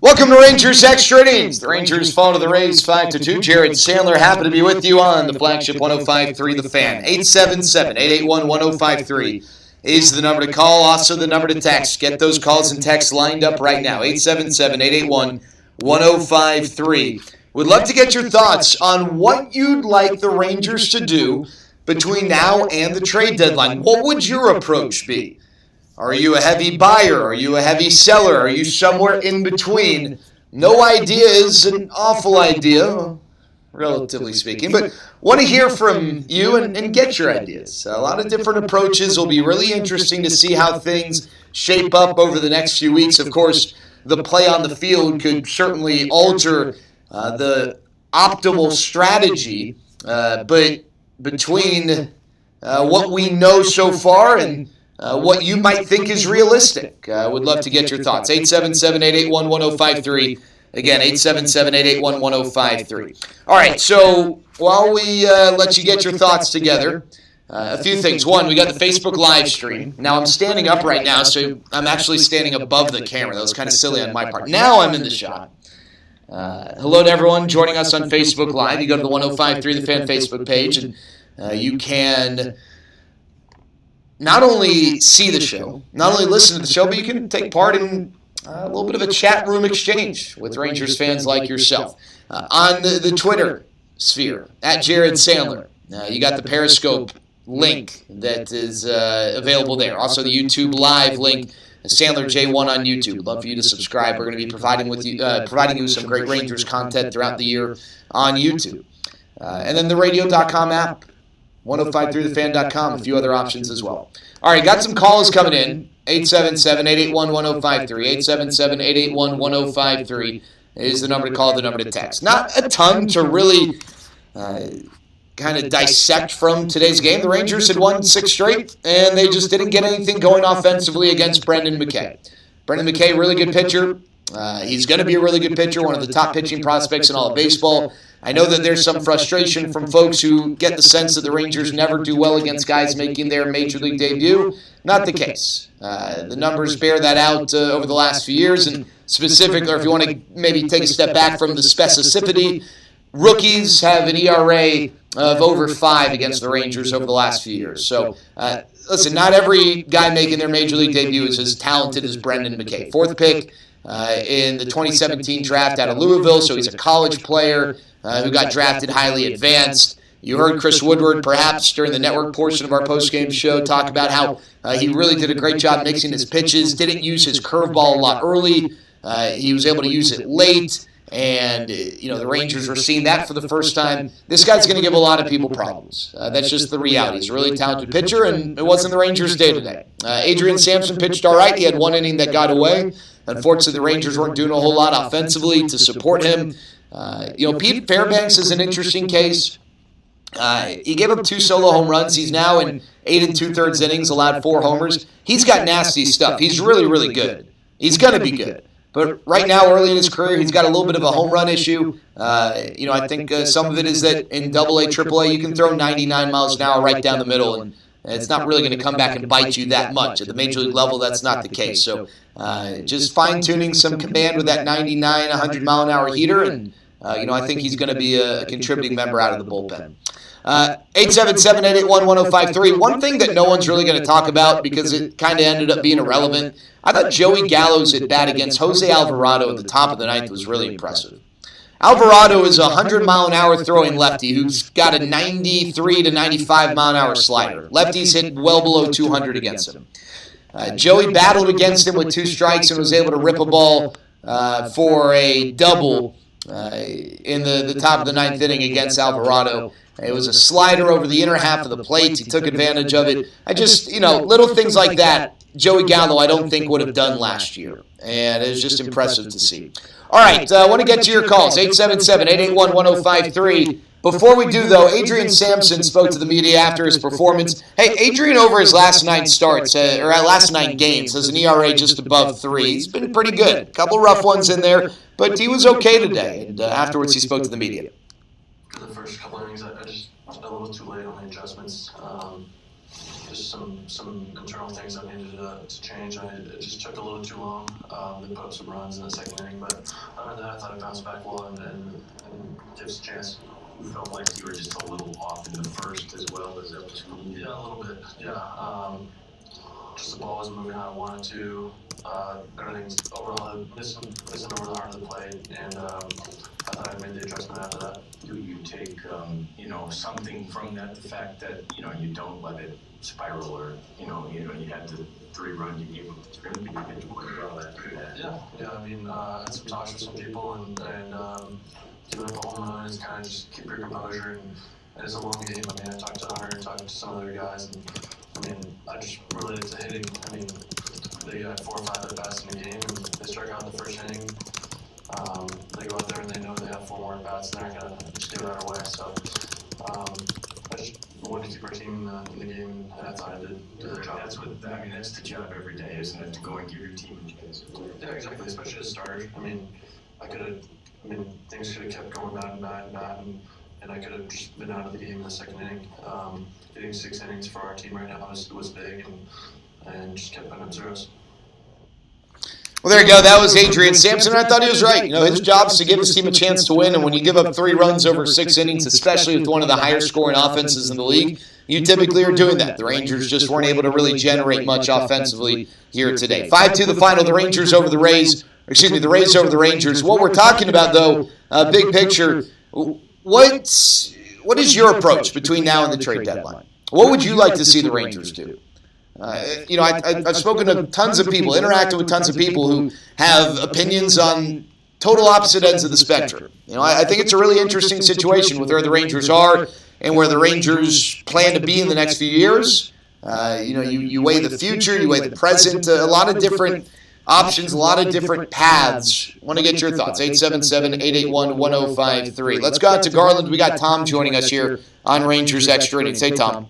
Welcome to Rangers Extra Innings. The Rangers fall to the Rays 5-2. Jared Sandler happy to be with you on the flagship 105.3 The Fan. 877-881-1053 is the number to call. Also the number to text. Get those calls and texts lined up right now. 877-881-1053. Would love to get your thoughts on what you'd like the Rangers to do between now and the trade deadline. What would your approach be? Are you a heavy buyer? Are you a heavy seller? Are you somewhere in between? No idea is an awful idea, relatively speaking, but want to hear from you and get your ideas. A lot of different approaches. Will be really interesting to see how things shape up over the next few weeks. Of course, the play on the field could certainly alter the optimal strategy, but between what we know so far and what you might think is realistic. Would love to get your thoughts. 877-881-1053. Again, 877-881-1053. All right, so while we let you get your thoughts together, a few things. One, we got the Facebook live stream. Now, I'm standing up right now, so I'm actually standing above the camera. That was kind of silly on my part. Now I'm in the shot. Hello to everyone joining us on Facebook Live. You go to the 105.3 The Fan Facebook page, and you can not only see the show, not only listen to the show, but you can take part in a little bit of a chat room exchange with Rangers fans like yourself. On the Twitter sphere, at Jared Sandler, you got the Periscope link that is available there. Also the YouTube Live link, Sandler J1 on YouTube. Love for you to subscribe. We're going to be providing you some great Rangers content throughout the year on YouTube. And then the radio.com app, 1053thefan.com, a few other options as well. All right, got some calls coming in. 877-881-1053. 877-881-1053 is the number to call, the number to text. Not a ton to really kind of dissect from today's game. The Rangers had won 6 straight, and they just didn't get anything going offensively against Brendan McKay. Brendan McKay, really good pitcher. He's going to be a really good pitcher, one of the top pitching prospects in all of baseball. I know that there's some frustration from folks who get the sense that the Rangers never do well against guys making their Major League debut. Not the case. The numbers bear that out over the last few years, and specifically, or if you want to maybe take a step back from the specificity, rookies have an ERA of over 5 against the Rangers over the last few years. So, listen, not every guy making their Major League debut is as talented as Brendan McKay. 4th pick in the 2017 draft out of Louisville, so he's a college player who got drafted highly advanced. You heard Chris Woodward, perhaps during the network portion of our postgame show, talk about how he really did a great job mixing his pitches, didn't use his curveball a lot early. He was able to use it late, and the Rangers were seeing that for the first time. This guy's going to give a lot of people problems. That's just the reality. He's a really talented pitcher, and it wasn't the Rangers' day today. Adrian Sampson pitched all right. He had one inning that got away. Unfortunately, the Rangers weren't doing a whole lot offensively to support him. Pete Fairbanks is an interesting case. He gave up 2 solo home runs. He's now in 8 2/3 innings, allowed 4 homers. He's got nasty stuff. He's really, really good. He's going to be good. But right now, early in his career, he's got a little bit of a home run issue. I think some of it is that in AA, AAA, you can throw 99 miles an hour right down the middle, and it's not really going to come back and bite you that much. At the Major League level, that's not the case. So just fine-tuning some command with that 99, 100-mile-an-hour heater, and I think he's going to be a contributing member out of the bullpen. 877-881-1053. One thing that no one's really going to talk about because it kind of ended up being irrelevant, I thought Joey Gallo's at bat against Jose Alvarado at the top of the 9th was really impressive. Alvarado is a 100-mile-an-hour throwing lefty who's got a 93 to 95-mile-an-hour slider. Lefties hit well below 200 against him. Joey battled against him with 2 strikes and was able to rip a ball for a double in the top of the 9th inning against Alvarado. It was a slider over the inner half of the plate. He took advantage of it. Little things like that, Joey Gallo I don't think would have done last year. And it was just impressive to see. All right, I want to get to your calls, 877-881-1053. Before we do, though, Adrian Sampson spoke to the media after his performance. Hey, Adrian, over his last 9 starts, last 9 games, has an ERA just above 3. He's been pretty good. A couple rough ones in there, but he was okay today. And afterwards, he spoke to the media. For the first couple innings, I just was a little too late on the adjustments. just some internal things I needed to change. It just took a little too long to put up some runs in the second inning, but other than that, I thought I bounced back well and gave us a chance. You felt like you were just a little off in the first as well as up to school? Yeah, a little bit. Yeah. Just the ball wasn't moving how I wanted to. Everything's overall missing over the heart of the plate, and I thought I made the adjustment after that. Do you take, something from that, the fact that, you don't let it spiral, or, you had the 3 run you gave up the 3, but you did quite well after that? Yeah. I mean, I had some talks with some people, and giving up a home run is kind of just keep your composure, and it's a long game. I mean, I talked to Hunter, talked to some other guys, and I mean, I just related to hitting. I mean, they got 4 or 5 at bats in the game, and they strike out in the first inning. They go out there and they know they have 4 more at bats, and they're not gonna just give that away. So I just wanted to keep our team in the game, and I thought I did the job. That's the job every day, isn't it? To go and give your team a chance. Yeah, exactly. Especially as a starter. I mean, things could have kept going bad, and I could have just been out of the game in the second inning. Getting 6 innings for our team right now was big, and just kept putting up zeros. Well, there you go. That was Adrian Sampson, and I thought he was right. His job is to give his team a chance to win, and when you give up 3 runs over 6 innings, especially with one of the higher scoring offenses in the league, you typically are doing that. The Rangers just weren't able to really generate much offensively here today. 5-2 the final. The Rangers over the Rays. The Rays over the Rangers. What we're talking about, though, big picture, what is your approach between now and the trade deadline? What would you like to see the Rangers do? I've spoken to tons of people, interacted with tons of people who have opinions on total opposite ends of the spectrum. I think it's a really interesting situation with where the Rangers are and where the Rangers plan to be in the next few years. You weigh the future, you weigh the present, a lot of different options, a lot of different paths. I want to get your thoughts. 877-881-1053. Let's go out to Garland. We got Tom joining us here on Rangers Extra Innings. Hey, Tom.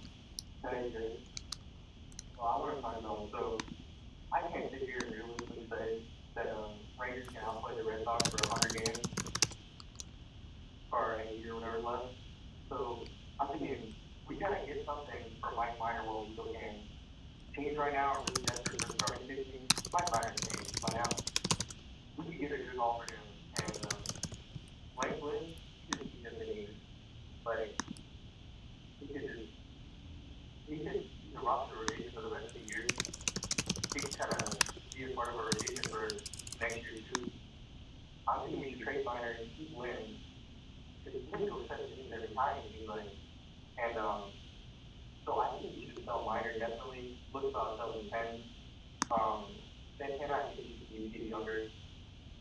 Right now, are really desperate for starting pitching. Mike Myers by now. We could get a good offer to him, and Mike Flynn, he doesn't need it. Like, he could the roster rotation for the rest of the year. He could kind of be a part of a rotation for next year too. I'm thinking we should trade Myers, keep Lynn, because he's going to go 17 every time, it seems like. And so I think we should sell Myers definitely. Look about 7-10. Then cannot continue to be younger.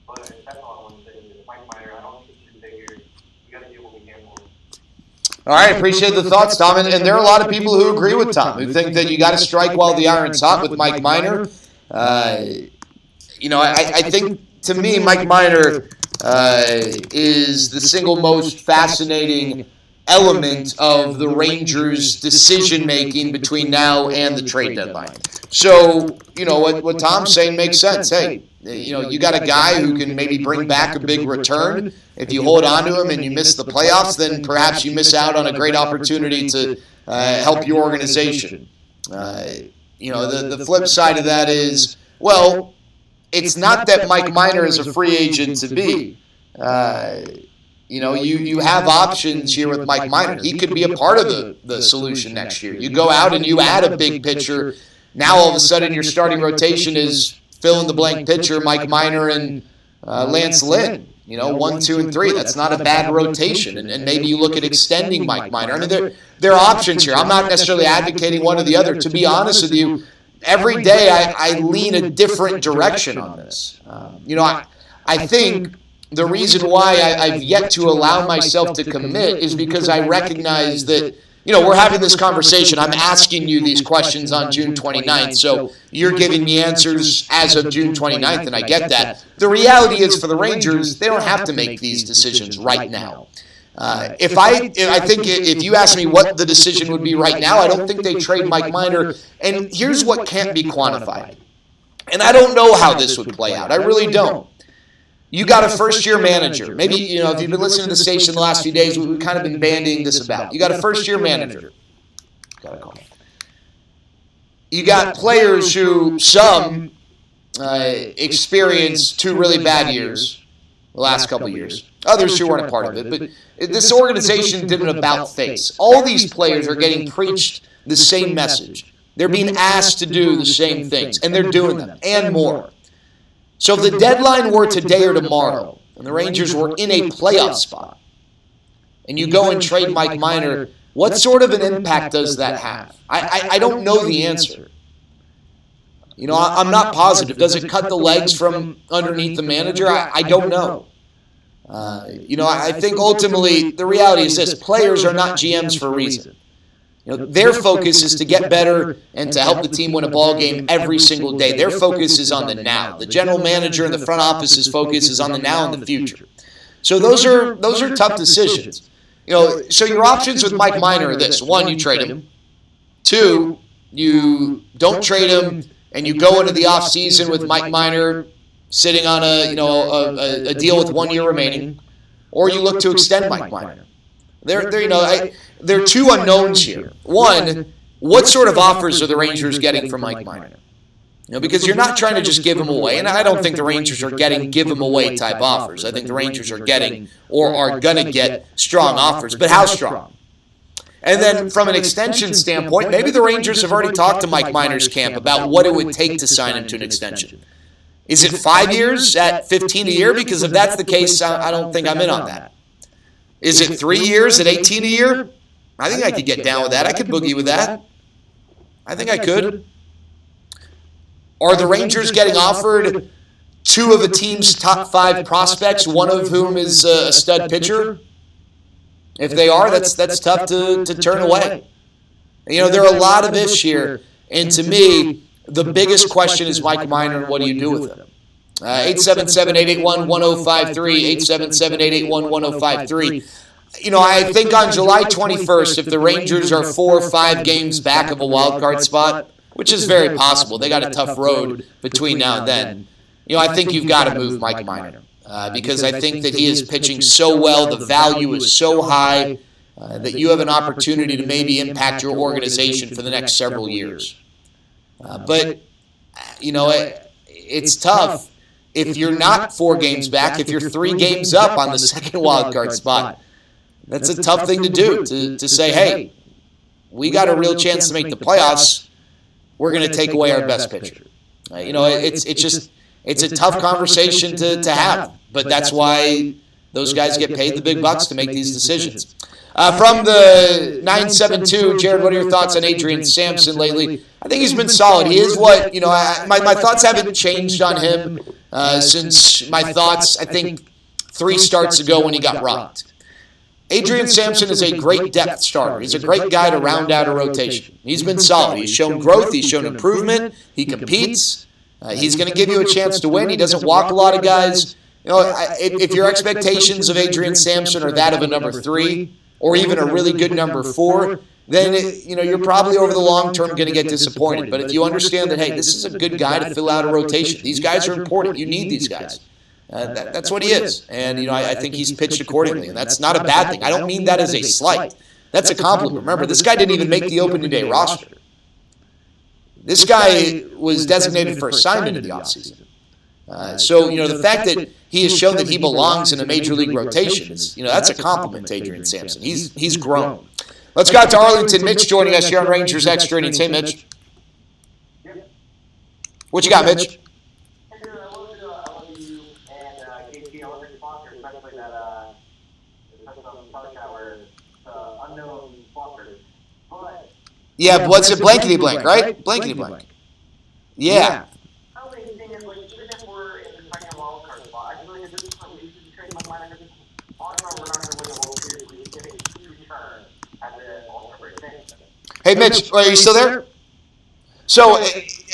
But that's all I want to say. Mike Minor, I don't think he should stay here. We got to do what we can for him. All right, appreciate the thoughts, Tom. And there are a lot of people who agree with Tom, who think that you got to strike while the iron's hot with Mike Minor. I think, to me, Mike Minor is the single most fascinating element of the Rangers' decision-making between now and the trade deadline. So, what Tom's saying makes sense. Hey, you got a guy who can maybe bring back a big return. If you hold on to him and you miss the playoffs, then perhaps you miss out on a great opportunity to help your organization. The flip side of that is, well, it's not that Mike Minor is a free agent to be. You have options here with Mike Minor. He could be a part of the solution next year. You go out and you add a big pitcher. Now all of a sudden your starting rotation is fill-in-the-blank pitcher, Mike Minor and Lance Lynn. 1, 2, and 3. That's not a bad rotation. And maybe you look at extending Mike Minor. I mean, there are options here. I'm not necessarily advocating one or the other. To be honest with you, every day I lean a different direction on this. I think the reason why I've yet to allow myself to commit is because I recognize that, we're having this conversation. I'm asking you these questions on June 29th, so you're giving me answers as of June 29th, and I get that. The reality is for the Rangers, they don't have to make these decisions right now. I think if you ask me what the decision would be right now, I don't think they trade Mike Minor. And here's what can't be quantified. And I don't know how this would play out. I really don't. You got a first-year manager. Maybe, if you've been listening to the station the last few days, we've kind of been bandying this about. You got a first-year manager. Got a call. you got players who some experienced 2 really bad years, the last couple of years. Others who weren't a part of it. But this organization did an about-face. All these players are getting preached the same message. They're being asked to do the same things, and they're doing them, and more. So if the deadline were today or tomorrow, and the Rangers were in a playoff spot, and you go and trade Mike Minor, what sort of an impact does that have? I don't know the answer. You know, I'm not positive. Does it cut the legs from underneath the manager? I don't know. You know, I think ultimately the reality is this. Players are not GMs for a reason. You know, their focus is to get better and to help the team win a ball game every single day. Their focus is on the now. The general manager and the front office's focus is on the now and the future. So those are tough decisions. You know, so your options with Mike Minor are this. 1, you trade him. 2, you don't trade him and you go into the offseason with Mike Minor sitting on a deal with 1 year remaining, or you look to extend Mike Minor. There are 2 unknowns here. 1, what sort of offers are the Rangers getting from Mike Minor? You know, because you're not trying to just give him away, and I don't think the Rangers are getting give him away type offers. I think the Rangers are getting or are going to get strong offers, but how strong? And then from an extension standpoint, maybe the Rangers have already talked to Mike Minor's camp about what it would take to sign him to an extension. Is it 5 years at $15 a year? Because if that's the case, I don't think I'm in on that. Is it 3 years at $18 a year? I think I could get down with that. I could boogie with that. I think I could. Are the Rangers getting offered 2 of a team's top 5 prospects, one of whom is a stud pitcher? If they are, that's tough to turn away. You know, there are a lot of ifs here, and to me, the biggest question is Mike Minor and what do you do with him? 877-881-1053, 877-881-1053. You know, I think on July 21st, if the Rangers are 4 or 5 games back of a wild card spot, which is very possible, they got a tough road between now and then, you know, I think you've got to move Mike Minor because I think that he is pitching so well, the value is so high that you have an opportunity to maybe impact your organization for the next several years. But, you know, it's tough if you're not 4 games back, if you're 3 games up on the second wild card spot. That's a tough thing to do, to say, hey, we got a real chance to make the playoffs. We're going to take away our best pitcher. You know, it's a tough conversation to have, but that's why those guys get paid the big bucks to make these decisions. From the 972, Jared, what are your thoughts on Adrian Sampson lately? I think he's been solid. He is what, you know, my thoughts haven't changed on him since my thoughts, I think, 3 starts ago when he got rocked. Adrian Sampson is a great depth starter. He's a great guy to round out a rotation. He's been solid. He's shown growth. He's shown improvement. He competes. He's going to give you a chance to win. He doesn't walk a lot of guys. You know, if your expectations of Adrian Sampson are that of a number 3 or even a really good number 4, then you know you're probably over the long term going to get disappointed. But if you understand that, hey, this is a good guy to fill out a rotation. These guys are important. You need these guys. That's what he is. And, you know, I think he's pitched accordingly. And that's not a bad thing. I don't mean that as a slight. That's a compliment. Remember, this guy didn't even make the opening day roster. This guy was designated for assignment in the offseason. So, you know, the fact that he has shown that he belongs in a major league rotation is, you know, that's a compliment to Adrian Sampson. He's grown. Let's go out to Arlington. Mitch joining us here on Rangers Extra Innings. Hey, Mitch. What you got, Mitch? Yeah, what's it? Blankety blank, right? Blankety blank. Yeah. Hey, Mitch, are you still there? So,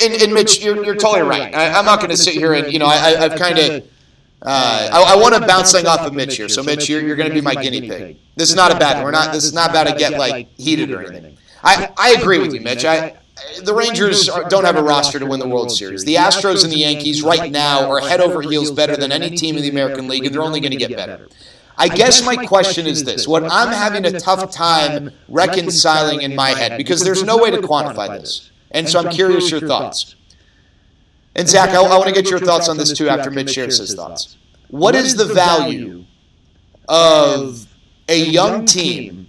and Mitch, you're totally right. I'm not going to sit here and, you know, I've kind of, I want to bounce something off of Mitch here. So, Mitch, you're going to be my guinea pig. This is not a bad one. This is not about to get, like, heated or anything. I agree with you, Mitch. The Rangers don't have a roster to win the World Series. The Astros and the Yankees right now are head over heels better than any team in the American League, and they're only going to get better. I guess my question is this. What I'm having a tough time reconciling in my head, because there's no way to quantify this. And so I'm curious your thoughts. And Zach, I want to get your thoughts on this too after Mitch shares his thoughts. What is the value of a young team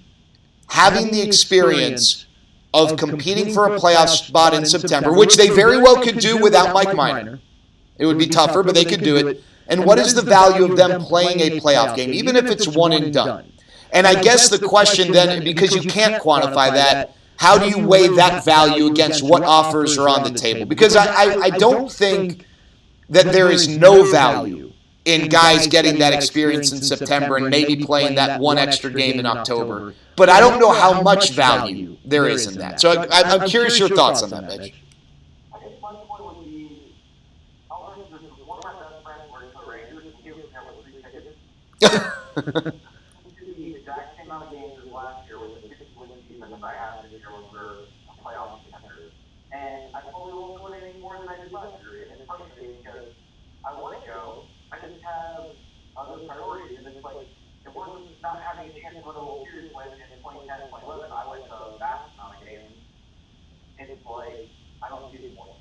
having the experience of competing for a playoff spot in September, which they very well could do without Mike Minor? It would be tougher, but they could do it. And what is the value of them playing a playoff game, even if it's one and done? And I guess the question then, because you can't quantify that, how do you weigh that value against what offers are on the table? Because I don't think that there is no value in guys getting that experience in September and maybe playing that one extra game in October. But I don't know how much value there is in that. So I'm curious your thoughts on that, Mitch. I guess my point would be, I'll bring this, one of my best friends works for the Rangers, and he was there with 3 tickets. The exact same amount of games as last year with the 6-win season that I had this year when we were a playoff contender. And I probably won't go any more than I did last year. And it's funny because I want to go, I just have other priorities. And it's like, it wasn't not having a chance to win a World Series when in 2010, 2011, I went to a vast amount of games. And it's like, I don't see it anymore.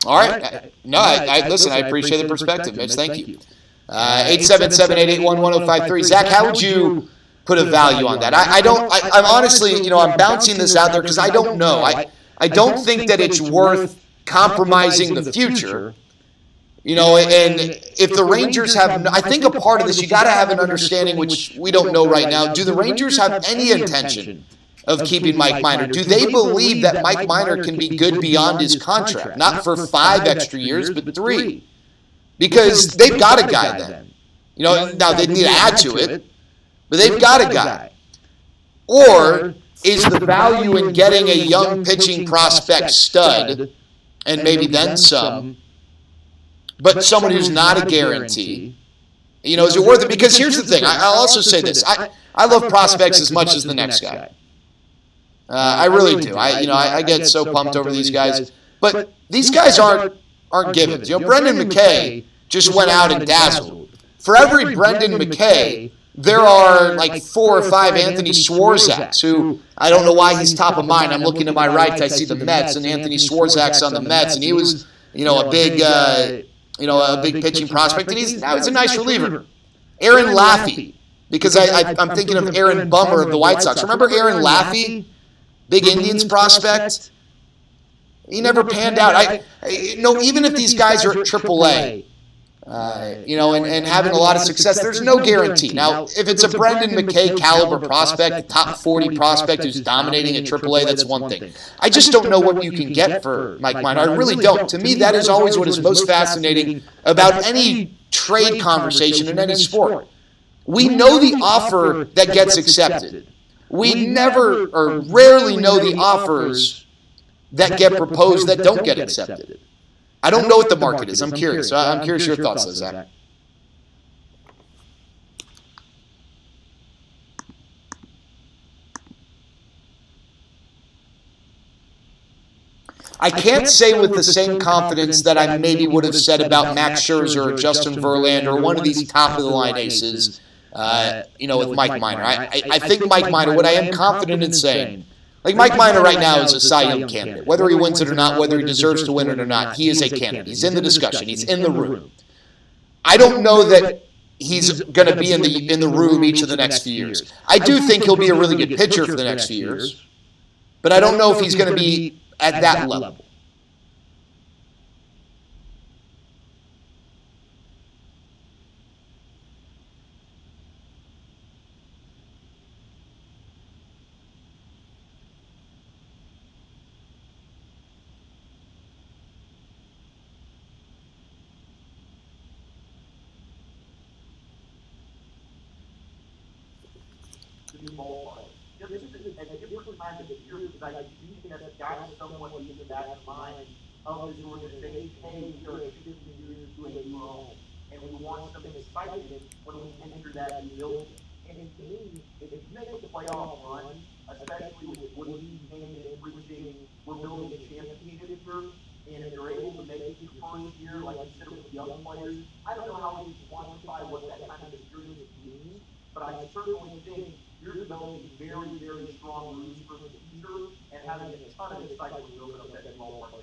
All right. No, listen, I appreciate the perspective, Mitch. Thank you. 877-881-1053. Zach, how would you put a value on that? I'm honestly, I'm bouncing this out there because I don't know. I don't think that it's worth compromising the future. And if the Rangers have, I think a part of this, you got to have an understanding, which we don't know right now. Do the Rangers have any intention of keeping Mike Minor? Do they believe that Mike Minor can be good beyond his contract? Not for 5 extra years, but 3. Because they've got a guy then. Now they need to add to it, but they've got a guy. Or is the value in getting a young pitching prospect stud, and maybe then some, but someone who's not a guarantee, is it worth it? Because here's the thing. I'll also say this. I love prospects as much as the next guy. I really do. I get so pumped over these guys. But these guys aren't givens. Brendan McKay just went out and dazzled. For every Brendan McKay, there are like 4 or 5 Anthony Swarzaks, who I don't know why he's top of mind. I'm looking to my right, I see the Mets, and Anthony Swarzak's on the Mets, and he was, a big pitching prospect, and he's a nice reliever. Aaron Laffey, because I'm thinking of Aaron Bummer of the White Sox. Remember Aaron Laffey, big Indians prospect? He never panned out. Even if these guys are at AAA, and having a lot of success, there's no guarantee. Now, if it's a Brendan McKay caliber prospect, top 40 prospect who's dominating at AAA, that's one thing. I just don't know what you can get for Mike Minor. I really don't. To me, that is always what is most fascinating about any trade conversation in any sport. We know the offer that gets accepted. We never or rarely know the offers that get proposed that don't get accepted. I don't know what the market is. I'm curious. I'm curious your thoughts on that. I can't say with the same confidence that I maybe would have said about Max Scherzer or Justin Verlander or one of these top-of-the-line aces, with Mike Minor. I think Mike Minor, what I am confident in saying, like Mike Minor right now is a Cy Young candidate. Whether he wins it or not, whether he deserves to win it or not, he is a candidate. He's in the discussion. He's in the room. I don't know that he's going to be in the room each of the next few years. I do think he'll be a really good pitcher for the next few years, but I don't know if he's going to be at that level. Like, you can have gotten someone into that mind of this organization, hey, we are 2 years doing a new home, and we want some excitement when we enter that new building. And to me, if you make the playoff run, especially with what he's named and preaching, we're building a championship group, and if you're able to make it your first year, like you said with young players, I don't know how we can quantify what that kind of experience means, but I certainly think you're developing very, very strong roots for the future and having a ton of excitement to open up that ballpark.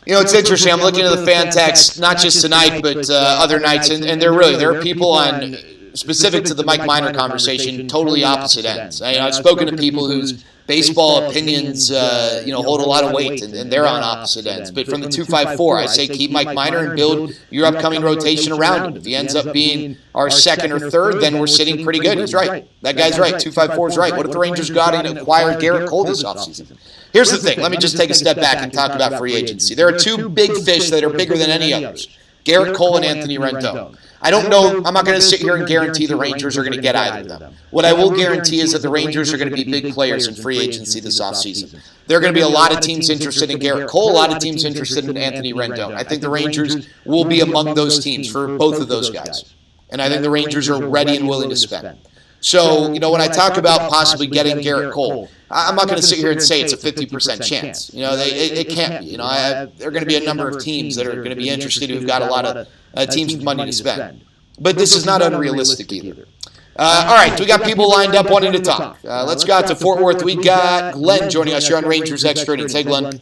It's interesting. I'm looking at the fan text, not just tonight, but other nights, and there are people on specific to the Mike Minor conversation, totally opposite ends. I've spoken to people whose baseball opinions, hold a lot of weight, and they're on opposite ends. But from the 254, I say keep Mike Minor and build your upcoming rotation around him. If he ends up being our second or third, then we're sitting pretty good. He's right. That guy's right. 254 is right. What if the Rangers got and acquired Garrett Cole this offseason? Here's the thing. Let me just take a step back and talk about free agency. There are two big fish that are bigger than any others. Garrett Cole and Anthony Rendon. I don't know. I'm not going to sit here and guarantee the Rangers are going to get either of them. What I will guarantee is that the Rangers are going to be big players in free agency this offseason. There are going to be a lot of teams interested in Garrett Cole, a lot of teams interested in Anthony Rendon. I think the Rangers will be among those teams for both of those guys. And I think the Rangers are ready and willing to spend. So, when I talk about possibly getting Garrett Cole, I'm not going to sit here and say it's a 50% chance. It can't be. There are going to be a number of teams that are going to be interested who've got a lot of teams with money to spend. But this is not unrealistic either. All right, we got people lined up wanting to talk. Let's go out to Fort Worth. We got Glenn joining us here on Rangers Extra Innings. Hey, Glenn.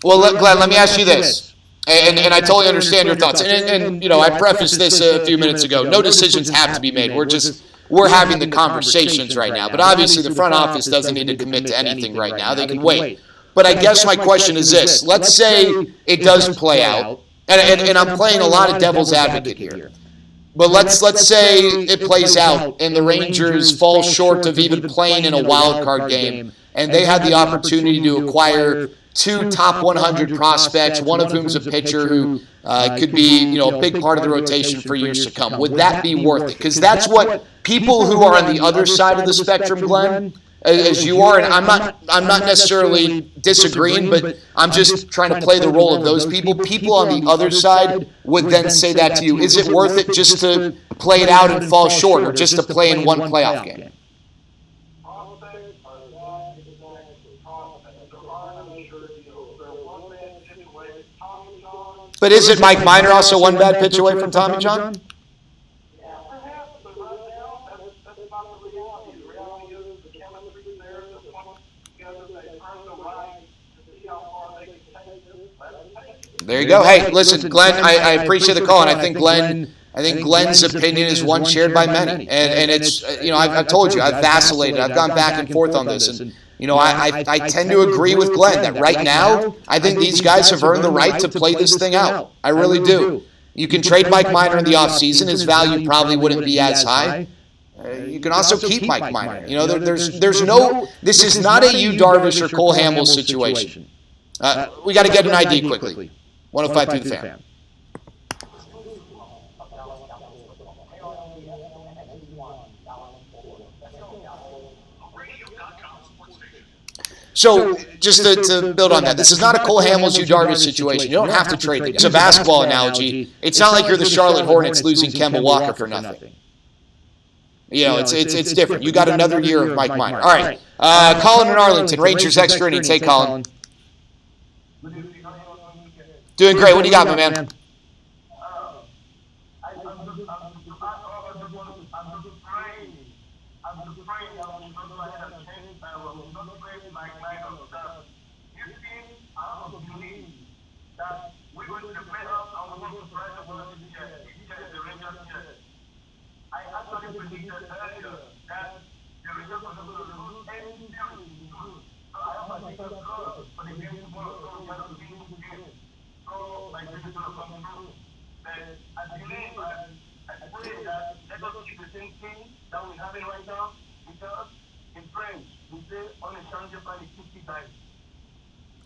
Well, Glenn, let me ask you this, and I totally understand your thoughts. And I prefaced this a few minutes ago. No decisions have to be made. We're having the conversations right now. But obviously, the front office doesn't need to commit to anything right now. They can wait. But I guess my question is this: let's say it does play out, and I'm playing a lot of devil's advocate here. But let's say it plays out, and the Rangers fall short of even playing in a wild card game, and they had the opportunity to acquire two top 100 prospects, one of whom's a pitcher who could be, a big part of the rotation for years to come. Would that be worth it? Because that's what people who are on the other side of the spectrum, Glenn, as you are, and I'm not necessarily disagreeing, but I'm just trying to play the role of those people. People on the other side would then say that to you. Is it worth it just to play it out and fall short, or just to play in one playoff game? But isn't Mike Minor also one bad pitch away from Tommy John? There you go. Hey, listen, Glenn, I appreciate the call, and I think Glenn's opinion is one shared by many. And it's, I've told you, I've vacillated. I've gone back and forth on this. And, I tend to agree with Glenn that right now, I think these guys have earned the right to play this thing out. I really do. You can trade Mike Minor in the offseason. His value probably wouldn't be as high. You can also keep Mike Minor. This is not a Yu Darvish or Cole Hamels situation. We got to get an ID quickly. 105 through the fan. So, just to build on that, this is not a Cole Hamels, Yu Darvish situation. You don't have to trade them. It's a basketball analogy. It's not like you're the Charlotte Hornets losing Kemba Walker for nothing. It's different. You got another year of Mike Minor. All right. Colin in Arlington, Rangers Extra Innings. Hey, Colin. Doing great. What do you got, my man?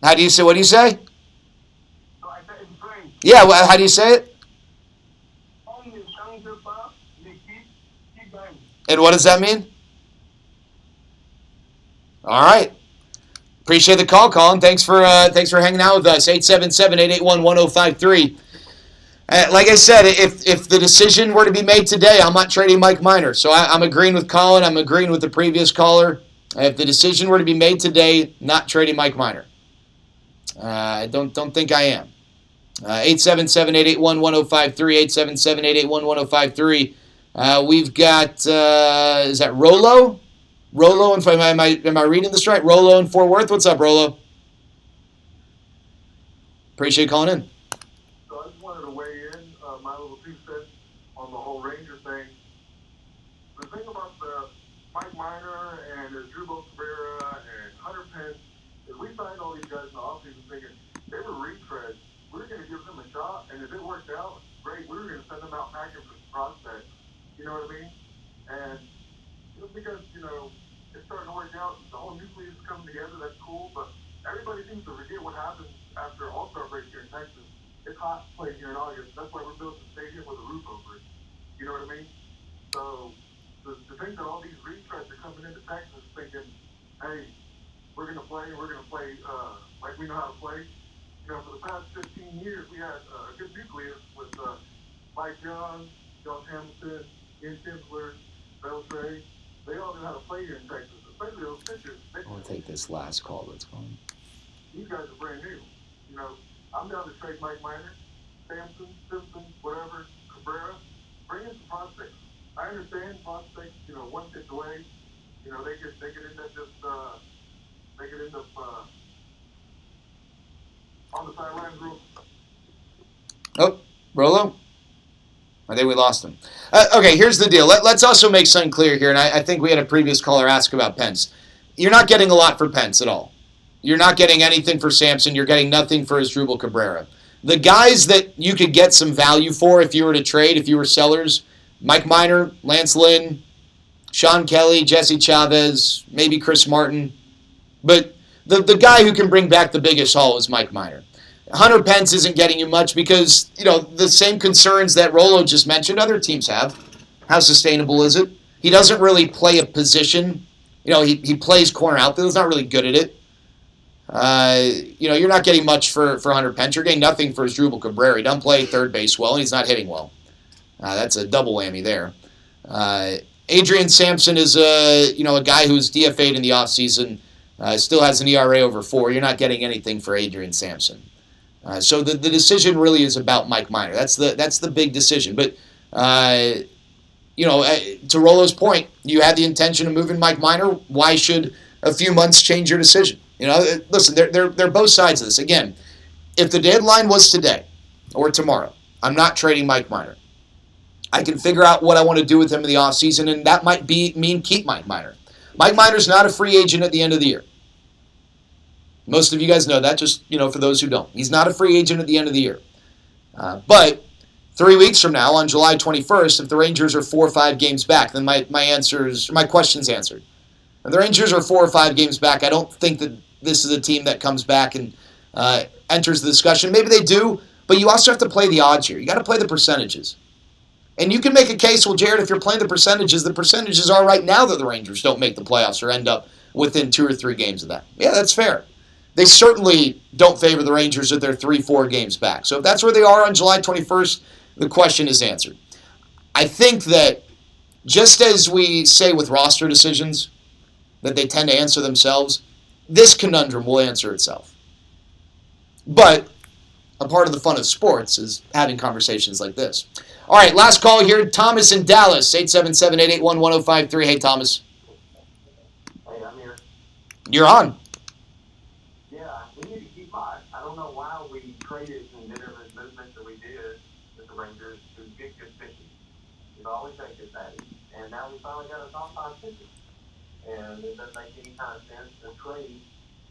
How do you say? What do you say? Yeah. Well, how do you say it? And what does that mean? All right. Appreciate the call, Colin. Thanks for hanging out with us. 877-881-1053. Like I said, if the decision were to be made today, I'm not trading Mike Minor. So I'm agreeing with Colin. I'm agreeing with the previous caller. If the decision were to be made today, not trading Mike Minor. I don't think I am. 877-881-1053. 877-881-1053. We've got is that Rolo? Rolo, am I reading this right? Rolo in Fort Worth. What's up, Rolo? Appreciate you calling in. So I just wanted to weigh in my little 2 cents on the whole Ranger thing. The thing about the Mike Minor and Asdrubal Cabrera and Hunter Pence is we signed all these guys in the offseason thinking they were retreads. We were going to give them a shot, and if it worked out, great. We were going to send them out packing for some prospects. You know what I mean? And just because, it's starting to work out, the whole nucleus is coming together, that's cool, but everybody seems to forget what happens after All-Star break here in Texas. It's hot playing here in August. That's why we're building a stadium with a roof over it. You know what I mean? So to think that all these retreads are coming into Texas thinking, hey, we're going to play like we know how to play. For the past 15 years, we had a good nucleus with Mike Young, Josh Hamilton, Ian Kinsler, Beltray. They all knew how to play here in Texas, especially those pitchers. I'll take this last call that's going. These guys are brand new. I'm down to trade Mike Minor, Simpson, whatever, Cabrera. Bring in some prospects. I understand prospects, one pitch away. They could end up on the sidelines real. Oh, Rolo? I think we lost him. Okay, here's the deal. Let's also make something clear here, and I think we had a previous caller ask about Pence. You're not getting a lot for Pence at all. You're not getting anything for Sampson. You're getting nothing for Asdrubal Cabrera. The guys that you could get some value for if you were to trade, if you were sellers, Mike Minor, Lance Lynn, Sean Kelly, Jesse Chavez, maybe Chris Martin. But the guy who can bring back the biggest haul is Mike Minor. Hunter Pence isn't getting you much because, the same concerns that Rolo just mentioned, other teams have. How sustainable is it? He doesn't really play a position. He plays corner outfield. He's not really good at it. You're not getting much for Hunter Pence. You're getting nothing for Asdrubal Cabrera. He doesn't play third base well, and he's not hitting well. That's a double whammy there. Adrian Sampson is a guy who's DFA'd in the offseason. Still has an ERA over 4. You're not getting anything for Adrian Sampson. So the decision really is about Mike Minor. That's the big decision. But to Rolo's point, you had the intention of moving Mike Minor. Why should a few months change your decision? Listen, they're both sides of this. Again, if the deadline was today or tomorrow, I'm not trading Mike Minor. I can figure out what I want to do with him in the offseason, and that might mean keep Mike Minor. Mike Minor's not a free agent at the end of the year. Most of you guys know that, just, for those who don't. He's not a free agent at the end of the year. But 3 weeks from now, on July 21st, if the Rangers are 4 or 5 games back, then my question's answered. If the Rangers are 4 or 5 games back, I don't think that this is a team that comes back and enters the discussion. Maybe they do, but you also have to play the odds here. You got to play the percentages. And you can make a case, well, Jared, if you're playing the percentages are right now that the Rangers don't make the playoffs or end up within 2 or 3 games of that. Yeah, that's fair. They certainly don't favor the Rangers if they're 3-4 games back. So if that's where they are on July 21st, the question is answered. I think that just as we say with roster decisions, that they tend to answer themselves, this conundrum will answer itself. But a part of the fun of sports is having conversations like this. All right, last call here. Thomas in Dallas, 877-881-1053. Hey, Thomas. Hey, I'm here. You're on. Yeah, we need to keep Mike. I don't know why we traded and did every movement that we did with the Rangers to get good pitching. We've always had good batting, and now we finally got a top 5 pitcher. And it doesn't make any kind of sense to trade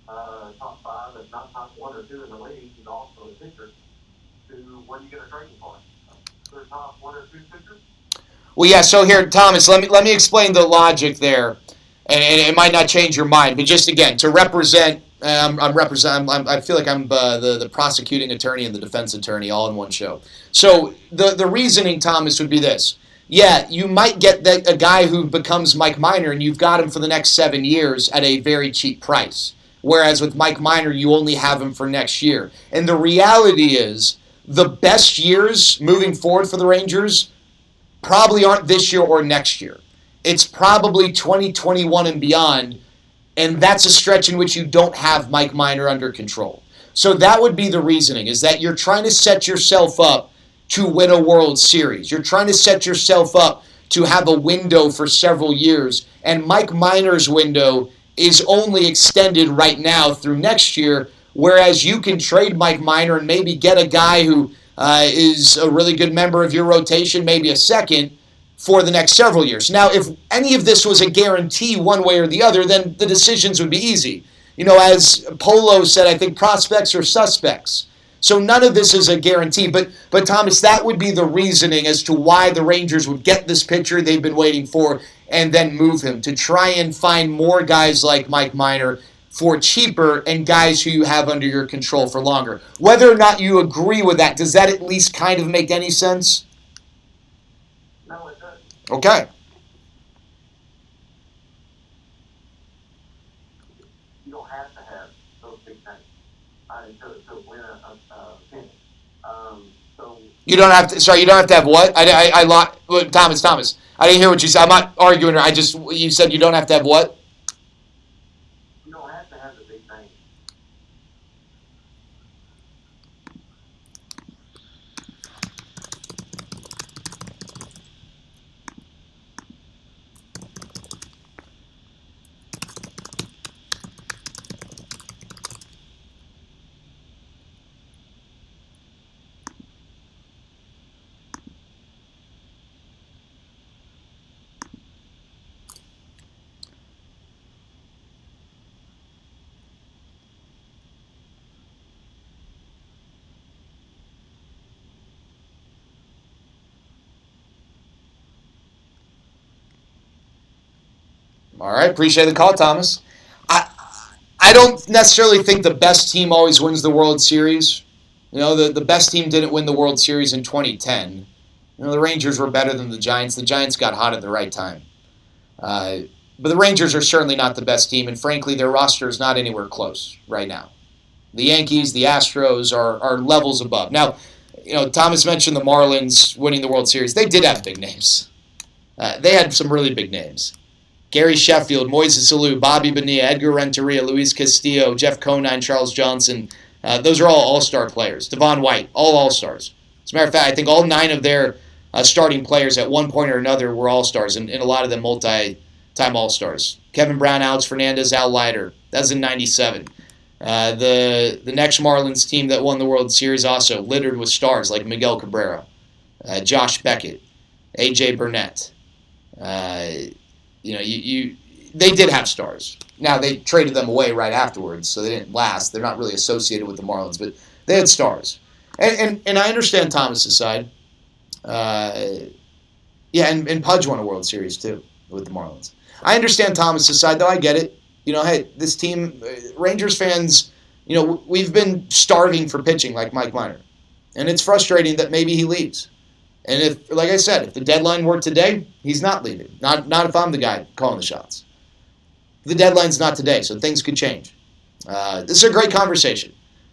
top 5, if not top 1 or 2 in the league, who's also a pitcher, to what are you going to trade him for? For top 1 or 2 pitchers? Well, yeah, so here, Thomas, let me explain the logic there, and it might not change your mind, but just again, to represent, I feel like I'm the prosecuting attorney and the defense attorney all in one show. So the reasoning, Thomas, would be this. Yeah, you might get a guy who becomes Mike Minor, and you've got him for the next 7 years at a very cheap price. whereas with Mike Minor, you only have him for next year. And the reality is the best years moving forward for the Rangers probably aren't this year or next year. It's probably 2021 and beyond, and that's a stretch in which you don't have Mike Minor under control. So that would be the reasoning, is that you're trying to set yourself up to win a World Series. You're trying to set yourself up to have a window for several years, and Mike Minor's window is only extended right now through next year, whereas you can trade Mike Minor and maybe get a guy who is a really good member of your rotation, maybe a second, for the next several years. Now, if any of this was a guarantee one way or the other, then the decisions would be easy. You know, as Polo said, I think prospects are suspects. So none of this is a guarantee. But Thomas, that would be the reasoning as to why the Rangers would get this pitcher they've been waiting for and then move him, to try and find more guys like Mike Minor for cheaper and guys who you have under your control for longer. Whether or not you agree with that, does that at least kind of make any sense? No, it doesn't. Okay. You don't have to have those big things to win a pennant. So You don't have to. Sorry, you don't have to have what? Thomas. I didn't hear what you said. I'm not arguing. You said you don't have to have what? you don't have to have the big things. All right, appreciate the call, Thomas. I don't necessarily think the best team always wins the World Series. You know, the best team didn't win the World Series in 2010. You know, the Rangers were better than the Giants. The Giants got hot at the right time. But the Rangers are certainly not the best team, and frankly, their roster is not anywhere close right now. The Yankees, the Astros are levels above. Now, you know, Thomas mentioned the Marlins winning the World Series. They did have big names. They had some really big names. Gary Sheffield, Moises Alou, Bobby Bonilla, Edgar Renteria, Luis Castillo, Jeff Conine, Charles Johnson. Those are all all-star players. Devon White, all all-stars. As a matter of fact, I think all 9 of their starting players at one point or another were all-stars, and a lot of them multi-time all-stars. Kevin Brown, Alex Fernandez, Al Leiter. That was in 97. The next Marlins team that won the World Series also littered with stars like Miguel Cabrera, Josh Beckett, A.J. Burnett. They did have stars. Now, they traded them away right afterwards, so they didn't last. They're not really associated with the Marlins, but they had stars. And I understand Thomas's side. And Pudge won a World Series, too, with the Marlins. I understand Thomas's side, though. I get it. You know, hey, this team, Rangers fans, you know, we've been starving for pitching like Mike Minor. And it's frustrating that maybe he leaves. And if, like I said, if the deadline were today, he's not leaving. Not if I'm the guy calling the shots. The deadline's not today, so things could change. This is a great conversation.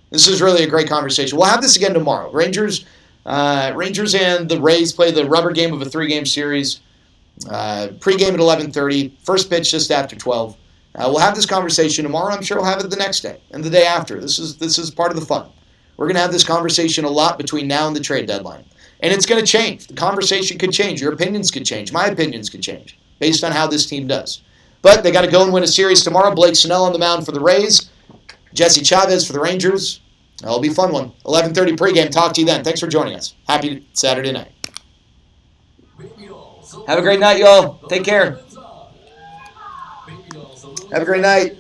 This is really a great conversation. We'll have this again tomorrow. Rangers and the Rays play the rubber game of a 3-game series. Pre-game at 11:30. First pitch just after 12. We'll have this conversation tomorrow. I'm sure we'll have it the next day and the day after. This is part of the fun. We're going to have this conversation a lot between now and the trade deadline. And it's going to change. The conversation could change. Your opinions could change. My opinions could change based on how this team does. But they got to go and win a series tomorrow. Blake Snell on the mound for the Rays. Jesse Chavez for the Rangers. It'll be a fun one. 11:30 pregame. Talk to you then. Thanks for joining us. Happy Saturday night. Have a great night, y'all. Take care. Have a great night.